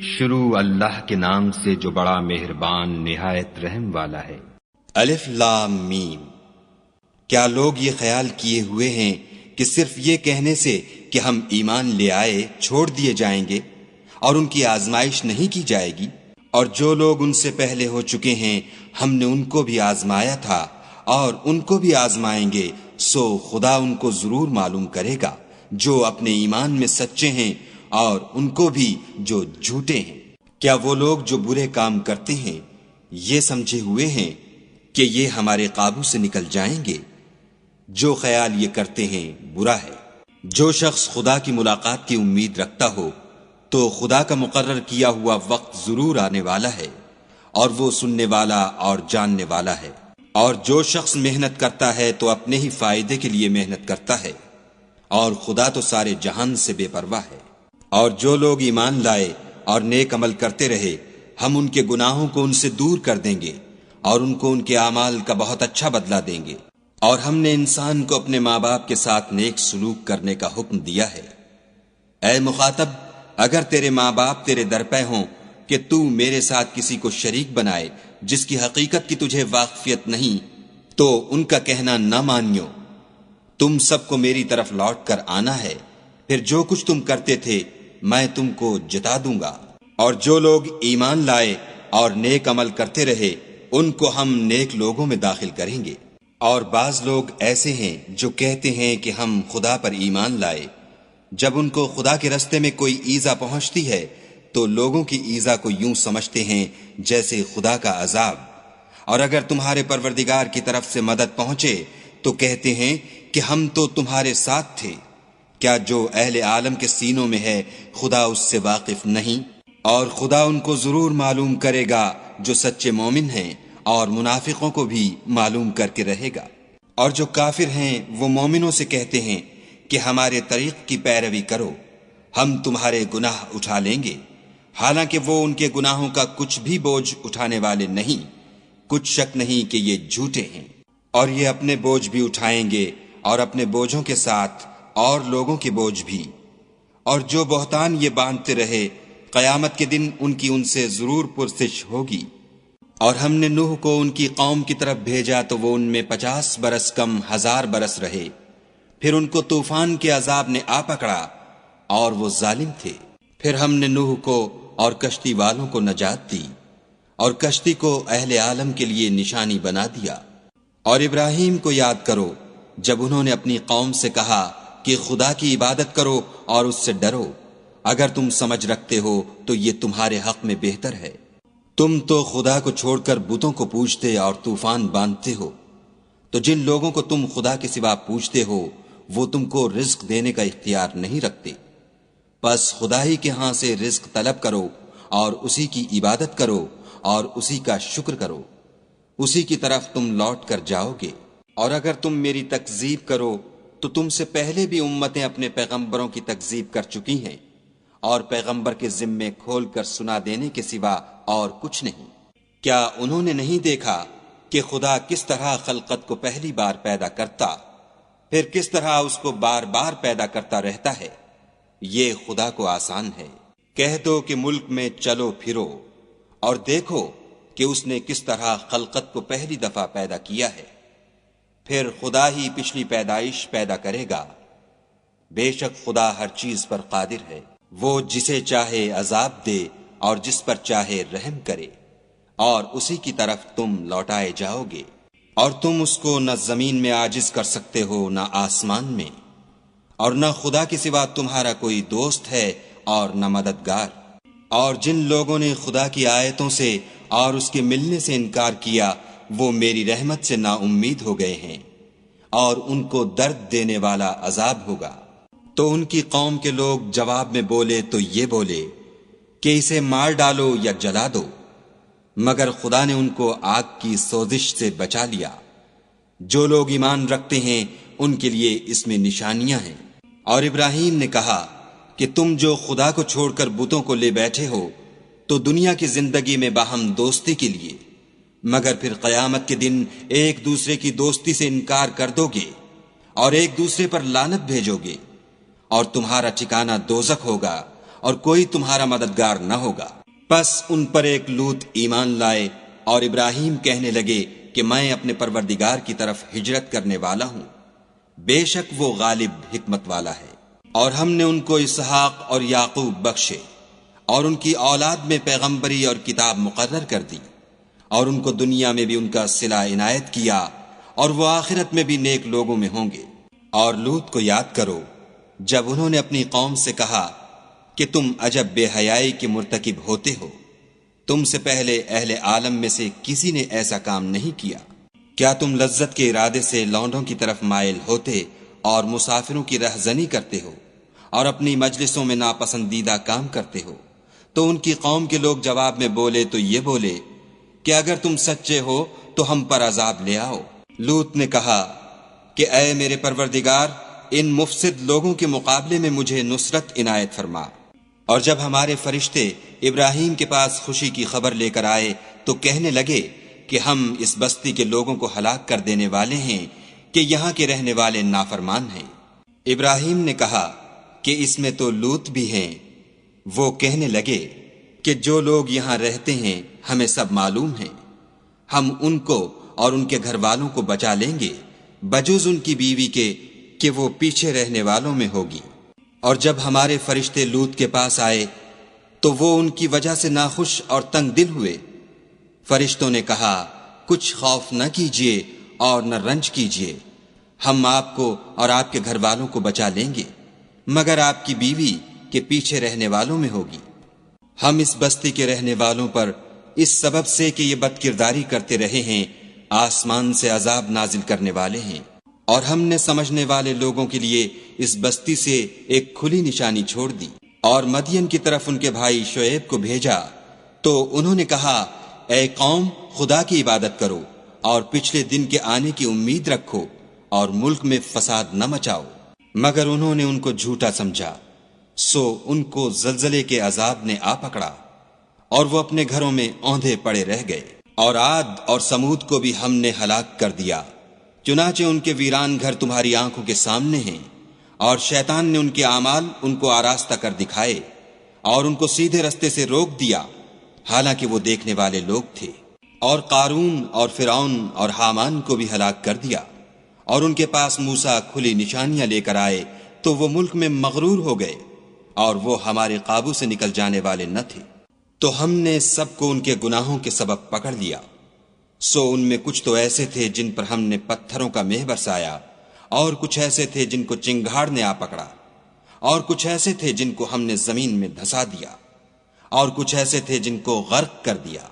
شروع اللہ کے نام سے جو بڑا مہربان نہایت رحم والا ہے۔ الف لام میم۔ کیا لوگ یہ خیال کیے ہوئے ہیں کہ صرف یہ کہنے سے کہ ہم ایمان لے آئے چھوڑ دیے جائیں گے اور ان کی آزمائش نہیں کی جائے گی؟ اور جو لوگ ان سے پہلے ہو چکے ہیں ہم نے ان کو بھی آزمایا تھا اور ان کو بھی آزمائیں گے، سو خدا ان کو ضرور معلوم کرے گا جو اپنے ایمان میں سچے ہیں اور ان کو بھی جو جھوٹے ہیں۔ کیا وہ لوگ جو برے کام کرتے ہیں یہ سمجھے ہوئے ہیں کہ یہ ہمارے قابو سے نکل جائیں گے؟ جو خیال یہ کرتے ہیں برا ہے۔ جو شخص خدا کی ملاقات کی امید رکھتا ہو تو خدا کا مقرر کیا ہوا وقت ضرور آنے والا ہے اور وہ سننے والا اور جاننے والا ہے۔ اور جو شخص محنت کرتا ہے تو اپنے ہی فائدے کے لیے محنت کرتا ہے، اور خدا تو سارے جہان سے بے پرواہ ہے۔ اور جو لوگ ایمان لائے اور نیک عمل کرتے رہے ہم ان کے گناہوں کو ان سے دور کر دیں گے اور ان کو ان کے اعمال کا بہت اچھا بدلہ دیں گے۔ اور ہم نے انسان کو اپنے ماں باپ کے ساتھ نیک سلوک کرنے کا حکم دیا ہے۔ اے مخاطب، اگر تیرے ماں باپ تیرے در پہ ہوں کہ تو میرے ساتھ کسی کو شریک بنائے جس کی حقیقت کی تجھے واقفیت نہیں، تو ان کا کہنا نہ مانیو۔ تم سب کو میری طرف لوٹ کر آنا ہے، پھر جو کچھ تم کرتے تھے میں تم کو جتا دوں گا۔ اور جو لوگ ایمان لائے اور نیک عمل کرتے رہے ان کو ہم نیک لوگوں میں داخل کریں گے۔ اور بعض لوگ ایسے ہیں جو کہتے ہیں کہ ہم خدا پر ایمان لائے، جب ان کو خدا کے رستے میں کوئی ایذا پہنچتی ہے تو لوگوں کی ایذا کو یوں سمجھتے ہیں جیسے خدا کا عذاب۔ اور اگر تمہارے پروردگار کی طرف سے مدد پہنچے تو کہتے ہیں کہ ہم تو تمہارے ساتھ تھے۔ کیا جو اہل عالم کے سینوں میں ہے خدا اس سے واقف نہیں؟ اور خدا ان کو ضرور معلوم کرے گا جو سچے مومن ہیں، اور منافقوں کو بھی معلوم کر کے رہے گا۔ اور جو کافر ہیں وہ مومنوں سے کہتے ہیں کہ ہمارے طریق کی پیروی کرو، ہم تمہارے گناہ اٹھا لیں گے، حالانکہ وہ ان کے گناہوں کا کچھ بھی بوجھ اٹھانے والے نہیں۔ کچھ شک نہیں کہ یہ جھوٹے ہیں۔ اور یہ اپنے بوجھ بھی اٹھائیں گے اور اپنے بوجھوں کے ساتھ اور لوگوں کے بوجھ بھی۔ اور جو بہتان یہ باندھتے رہے قیامت کے دن ان کی ان سے ضرور پرسش ہوگی۔ اور ہم نے نوح کو ان کی قوم کی طرف بھیجا تو وہ ان میں 50 برس کم 1000 برس رہے، پھر ان کو طوفان کے عذاب نے آ پکڑا اور وہ ظالم تھے۔ پھر ہم نے نوح کو اور کشتی والوں کو نجات دی اور کشتی کو اہل عالم کے لیے نشانی بنا دیا۔ اور ابراہیم کو یاد کرو جب انہوں نے اپنی قوم سے کہا کہ خدا کی عبادت کرو اور اس سے ڈرو، اگر تم سمجھ رکھتے ہو تو یہ تمہارے حق میں بہتر ہے۔ تم تو خدا کو چھوڑ کر بتوں کو پوجتے اور طوفان باندھتے ہو، تو جن لوگوں کو تم خدا کے سوا پوجتے ہو وہ تم کو رزق دینے کا اختیار نہیں رکھتے۔ پس خدا ہی کے ہاں سے رزق طلب کرو اور اسی کی عبادت کرو اور اسی کا شکر کرو، اسی کی طرف تم لوٹ کر جاؤ گے۔ اور اگر تم میری تکذیب کرو تو تم سے پہلے بھی امتیں اپنے پیغمبروں کی تکذیب کر چکی ہیں، اور پیغمبر کے ذمے کھول کر سنا دینے کے سوا اور کچھ نہیں۔ کیا انہوں نے نہیں دیکھا کہ خدا کس طرح خلقت کو پہلی بار پیدا کرتا، پھر کس طرح اس کو بار بار پیدا کرتا رہتا ہے؟ یہ خدا کو آسان ہے۔ کہہ دو کہ ملک میں چلو پھرو اور دیکھو کہ اس نے کس طرح خلقت کو پہلی دفعہ پیدا کیا ہے، پھر خدا ہی پچھلی پیدائش پیدا کرے گا۔ بے شک خدا ہر چیز پر قادر ہے، وہ جسے چاہے عذاب دے اور جس پر چاہے رحم کرے، اور اسی کی طرف تم لوٹائے جاؤ گے۔ اور تم اس کو نہ زمین میں عاجز کر سکتے ہو نہ آسمان میں، اور نہ خدا کے سوا تمہارا کوئی دوست ہے اور نہ مددگار۔ اور جن لوگوں نے خدا کی آیتوں سے اور اس کے ملنے سے انکار کیا وہ میری رحمت سے نا امید ہو گئے ہیں، اور ان کو درد دینے والا عذاب ہوگا۔ تو ان کی قوم کے لوگ جواب میں بولے تو یہ بولے کہ اسے مار ڈالو یا جلا دو، مگر خدا نے ان کو آگ کی سوزش سے بچا لیا۔ جو لوگ ایمان رکھتے ہیں ان کے لیے اس میں نشانیاں ہیں۔ اور ابراہیم نے کہا کہ تم جو خدا کو چھوڑ کر بتوں کو لے بیٹھے ہو تو دنیا کی زندگی میں باہم دوستی کے لیے، مگر پھر قیامت کے دن ایک دوسرے کی دوستی سے انکار کر دو گے اور ایک دوسرے پر لعنت بھیجو گے، اور تمہارا ٹھکانہ دوزخ ہوگا اور کوئی تمہارا مددگار نہ ہوگا۔ پس ان پر ایک لوط ایمان لائے اور ابراہیم کہنے لگے کہ میں اپنے پروردگار کی طرف ہجرت کرنے والا ہوں، بے شک وہ غالب حکمت والا ہے۔ اور ہم نے ان کو اسحاق اور یعقوب بخشے اور ان کی اولاد میں پیغمبری اور کتاب مقرر کر دی، اور ان کو دنیا میں بھی ان کا صلہ عنایت کیا، اور وہ آخرت میں بھی نیک لوگوں میں ہوں گے۔ اور لوط کو یاد کرو جب انہوں نے اپنی قوم سے کہا کہ تم عجب بے حیائی کے مرتکب ہوتے ہو، تم سے پہلے اہل عالم میں سے کسی نے ایسا کام نہیں کیا۔ کیا تم لذت کے ارادے سے لونڈوں کی طرف مائل ہوتے اور مسافروں کی رہزنی کرتے ہو اور اپنی مجلسوں میں ناپسندیدہ کام کرتے ہو؟ تو ان کی قوم کے لوگ جواب میں بولے تو یہ بولے کہ اگر تم سچے ہو تو ہم پر عذاب لے آؤ۔ لوط نے کہا کہ اے میرے پروردگار، ان مفسد لوگوں کے مقابلے میں مجھے نصرت عنایت فرما۔ اور جب ہمارے فرشتے ابراہیم کے پاس خوشی کی خبر لے کر آئے تو کہنے لگے کہ ہم اس بستی کے لوگوں کو ہلاک کر دینے والے ہیں کہ یہاں کے رہنے والے نافرمان ہیں۔ ابراہیم نے کہا کہ اس میں تو لوط بھی ہیں۔ وہ کہنے لگے کہ جو لوگ یہاں رہتے ہیں ہمیں سب معلوم ہیں، ہم ان کو اور ان کے گھر والوں کو بچا لیں گے بجز ان کی بیوی کے کہ وہ پیچھے رہنے والوں میں ہوگی۔ اور جب ہمارے فرشتے لوط کے پاس آئے تو وہ ان کی وجہ سے ناخوش اور تنگ دل ہوئے۔ فرشتوں نے کہا کچھ خوف نہ کیجیے اور نہ رنج کیجیے، ہم آپ کو اور آپ کے گھر والوں کو بچا لیں گے، مگر آپ کی بیوی کے پیچھے رہنے والوں میں ہوگی۔ ہم اس بستی کے رہنے والوں پر اس سبب سے کہ یہ بد کرداری کرتے رہے ہیں آسمان سے عذاب نازل کرنے والے ہیں، اور ہم نے سمجھنے والے لوگوں کے لیے اس بستی سے ایک کھلی نشانی چھوڑ دی۔ اور مدین کی طرف ان کے بھائی شعیب کو بھیجا تو انہوں نے کہا اے قوم، خدا کی عبادت کرو اور پچھلے دن کے آنے کی امید رکھو اور ملک میں فساد نہ مچاؤ، مگر انہوں نے ان کو جھوٹا سمجھا، سو ان کو زلزلے کے عذاب نے آ پکڑا اور وہ اپنے گھروں میں اوندھے پڑے رہ گئے۔ اور عاد اور سمود کو بھی ہم نے ہلاک کر دیا، چنانچہ ان کے ویران گھر تمہاری آنکھوں کے سامنے ہیں، اور شیطان نے ان کے اعمال ان کو آراستہ کر دکھائے اور ان کو سیدھے رستے سے روک دیا، حالانکہ وہ دیکھنے والے لوگ تھے۔ اور قارون اور فرعون اور حامان کو بھی ہلاک کر دیا، اور ان کے پاس موسیٰ کھلی نشانیاں لے کر آئے تو وہ ملک میں مغرور ہو گئے اور وہ ہمارے قابو سے نکل جانے والے نہ تھے۔ تو ہم نے سب کو ان کے گناہوں کے سبب پکڑ لیا، سو ان میں کچھ تو ایسے تھے جن پر ہم نے پتھروں کا مہ برسایا، اور کچھ ایسے تھے جن کو چنگھاڑ نے آ پکڑا، اور کچھ ایسے تھے جن کو ہم نے زمین میں دھسا دیا، اور کچھ ایسے تھے جن کو غرق کر دیا۔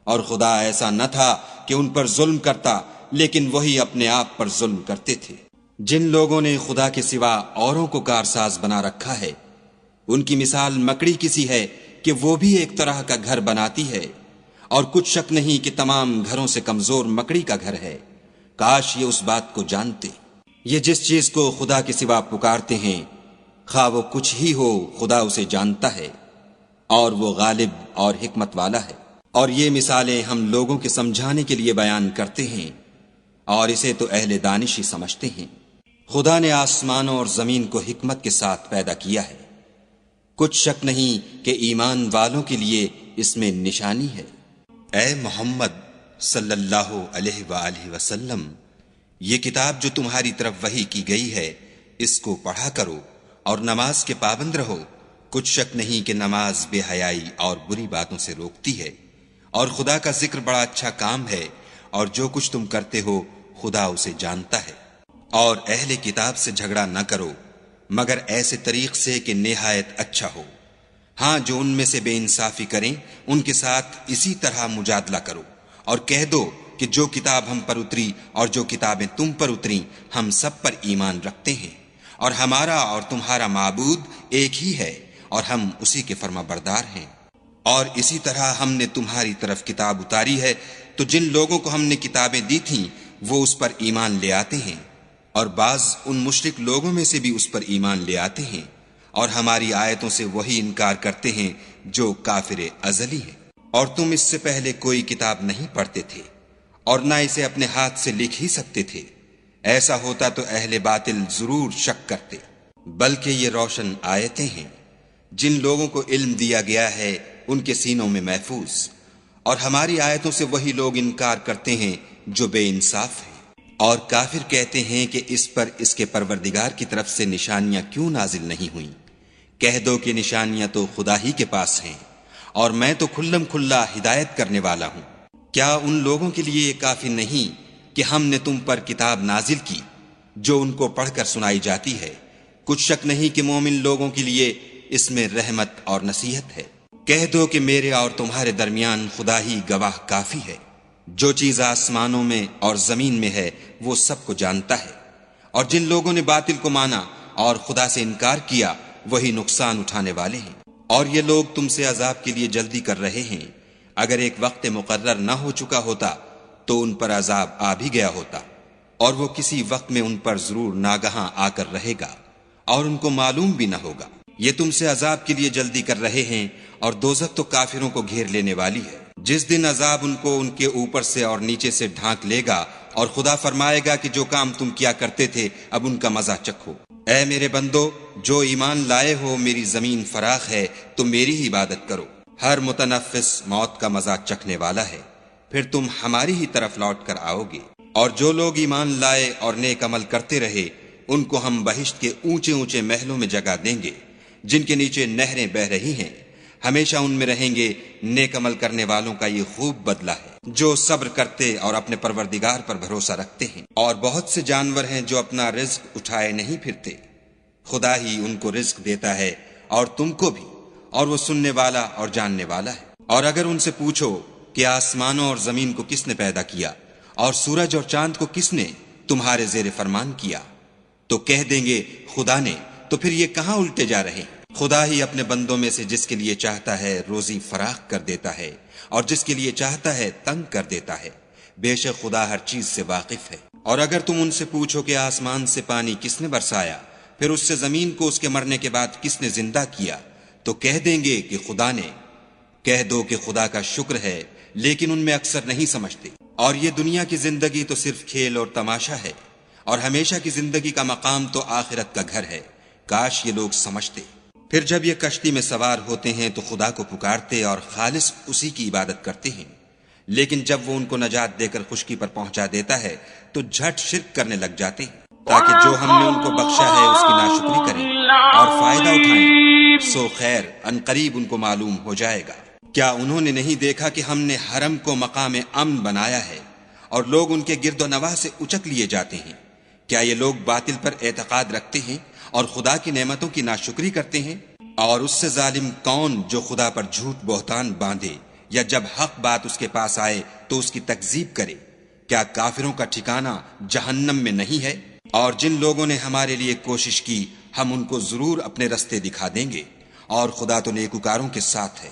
اور خدا ایسا نہ تھا کہ ان پر ظلم کرتا، لیکن وہی اپنے آپ پر ظلم کرتے تھے۔ جن لوگوں نے خدا کے سوا اوروں کو کارساز بنا رکھا ہے، ان کی مثال مکڑی کسی ہے کہ وہ بھی ایک طرح کا گھر بناتی ہے، اور کچھ شک نہیں کہ تمام گھروں سے کمزور مکڑی کا گھر ہے۔ کاش یہ اس بات کو جانتے۔ یہ جس چیز کو خدا کے سوا پکارتے ہیں، خواہ وہ کچھ ہی ہو، خدا اسے جانتا ہے، اور وہ غالب اور حکمت والا ہے۔ اور یہ مثالیں ہم لوگوں کے سمجھانے کے لیے بیان کرتے ہیں، اور اسے تو اہل دانش ہی سمجھتے ہیں۔ خدا نے آسمانوں اور زمین کو حکمت کے ساتھ پیدا کیا ہے، کچھ شک نہیں کہ ایمان والوں کے لیے اس میں نشانی ہے۔ اے محمد صلی اللہ علیہ وآلہ وسلم، یہ کتاب جو تمہاری طرف وحی کی گئی ہے، اس کو پڑھا کرو اور نماز کے پابند رہو۔ کچھ شک نہیں کہ نماز بے حیائی اور بری باتوں سے روکتی ہے، اور خدا کا ذکر بڑا اچھا کام ہے، اور جو کچھ تم کرتے ہو خدا اسے جانتا ہے۔ اور اہل کتاب سے جھگڑا نہ کرو مگر ایسے طریق سے کہ نہایت اچھا ہو۔ ہاں، جو ان میں سے بے انصافی کریں ان کے ساتھ اسی طرح مجادلہ کرو، اور کہہ دو کہ جو کتاب ہم پر اتری اور جو کتابیں تم پر اتریں ہم سب پر ایمان رکھتے ہیں، اور ہمارا اور تمہارا معبود ایک ہی ہے، اور ہم اسی کے فرما بردار ہیں۔ اور اسی طرح ہم نے تمہاری طرف کتاب اتاری ہے، تو جن لوگوں کو ہم نے کتابیں دی تھیں وہ اس پر ایمان لے آتے ہیں، اور بعض ان مشرک لوگوں میں سے بھی اس پر ایمان لے آتے ہیں، اور ہماری آیتوں سے وہی انکار کرتے ہیں جو کافر ازلی ہیں۔ اور تم اس سے پہلے کوئی کتاب نہیں پڑھتے تھے، اور نہ اسے اپنے ہاتھ سے لکھ ہی سکتے تھے، ایسا ہوتا تو اہل باطل ضرور شک کرتے، بلکہ یہ روشن آیتیں ہیں جن لوگوں کو علم دیا گیا ہے ان کے سینوں میں محفوظ، اور ہماری آیتوں سے وہی لوگ انکار کرتے ہیں جو بے انصاف ہیں۔ اور کافر کہتے ہیں کہ اس پر اس کے پروردگار کی طرف سے نشانیاں کیوں نازل نہیں ہوئیں؟ کہہ دو کہ نشانیاں تو خدا ہی کے پاس ہیں، اور میں تو کھلم کھلا ہدایت کرنے والا ہوں۔ کیا ان لوگوں کے لیے یہ کافی نہیں کہ ہم نے تم پر کتاب نازل کی جو ان کو پڑھ کر سنائی جاتی ہے؟ کچھ شک نہیں کہ مومن لوگوں کے لیے اس میں رحمت اور نصیحت ہے۔ کہہ دو کہ میرے اور تمہارے درمیان خدا ہی گواہ کافی ہے، جو چیز آسمانوں میں اور زمین میں ہے وہ سب کو جانتا ہے۔ اور جن لوگوں نے باطل کو مانا اور خدا سے انکار کیا وہی نقصان اٹھانے والے ہیں۔ اور یہ لوگ تم سے عذاب کے لیے جلدی کر رہے ہیں، اگر ایک وقت مقرر نہ ہو چکا ہوتا تو ان پر عذاب آ بھی گیا ہوتا، اور وہ کسی وقت میں ان پر ضرور ناگہاں آ کر رہے گا، اور ان کو معلوم بھی نہ ہوگا۔ یہ تم سے عذاب کے لیے جلدی کر رہے ہیں، اور دوزخ تو کافروں کو گھیر لینے والی ہے۔ جس دن عذاب ان کو ان کے اوپر سے اور نیچے سے ڈھانک لے گا، اور خدا فرمائے گا کہ جو کام تم کیا کرتے تھے اب ان کا مزہ چکھو۔ اے میرے بندو، جو ایمان لائے ہو، میری زمین فراخ ہے، تم میری ہی عبادت کرو۔ ہر متنفس موت کا مزہ چکھنے والا ہے، پھر تم ہماری ہی طرف لوٹ کر آؤ گے۔ اور جو لوگ ایمان لائے اور نیک عمل کرتے رہے ان کو ہم بہشت کے اونچے اونچے محلوں میں جگہ دیں گے، جن کے نیچے نہریں بہ رہی ہیں، ہمیشہ ان میں رہیں گے۔ نیک عمل کرنے والوں کا یہ خوب بدلہ ہے، جو صبر کرتے اور اپنے پروردگار پر بھروسہ رکھتے ہیں۔ اور بہت سے جانور ہیں جو اپنا رزق اٹھائے نہیں پھرتے، خدا ہی ان کو رزق دیتا ہے اور تم کو بھی، اور وہ سننے والا اور جاننے والا ہے۔ اور اگر ان سے پوچھو کہ آسمانوں اور زمین کو کس نے پیدا کیا اور سورج اور چاند کو کس نے تمہارے زیر فرمان کیا، تو کہہ دیں گے خدا نے۔ تو پھر یہ کہاں الٹے جا رہے ہیں؟ خدا ہی اپنے بندوں میں سے جس کے لیے چاہتا ہے روزی فراخ کر دیتا ہے، اور جس کے لیے چاہتا ہے تنگ کر دیتا ہے۔ بے شک خدا ہر چیز سے واقف ہے۔ اور اگر تم ان سے پوچھو کہ آسمان سے پانی کس نے برسایا، پھر اس سے زمین کو اس کے مرنے کے بعد کس نے زندہ کیا، تو کہہ دیں گے کہ خدا نے۔ کہہ دو کہ خدا کا شکر ہے، لیکن ان میں اکثر نہیں سمجھتے۔ اور یہ دنیا کی زندگی تو صرف کھیل اور تماشا ہے، اور ہمیشہ کی زندگی کا مقام تو آخرت کا گھر ہے۔ کاش یہ لوگ سمجھتے۔ پھر جب یہ کشتی میں سوار ہوتے ہیں تو خدا کو پکارتے اور خالص اسی کی عبادت کرتے ہیں، لیکن جب وہ ان کو نجات دے کر خشکی پر پہنچا دیتا ہے تو جھٹ شرک کرنے لگ جاتے ہیں، تاکہ جو ہم نے ان کو بخشا ہے اس کی ناشکری کریں اور فائدہ اٹھائیں، سو خیر عنقریب ان کو معلوم ہو جائے گا۔ کیا انہوں نے نہیں دیکھا کہ ہم نے حرم کو مقام امن بنایا ہے اور لوگ ان کے گرد و نواح سے اچک لیے جاتے ہیں؟ کیا یہ لوگ باطل پر اعتقاد رکھتے ہیں اور خدا کی نعمتوں کی ناشکری کرتے ہیں؟ اور اس سے ظالم کون جو خدا پر جھوٹ بہتان باندھے یا جب حق بات اس کے پاس آئے تو اس کی تکذیب کرے؟ کیا کافروں کا ٹھکانہ جہنم میں نہیں ہے؟ اور جن لوگوں نے ہمارے لیے کوشش کی ہم ان کو ضرور اپنے رستے دکھا دیں گے، اور خدا تو نیکوکاروں کے ساتھ ہے۔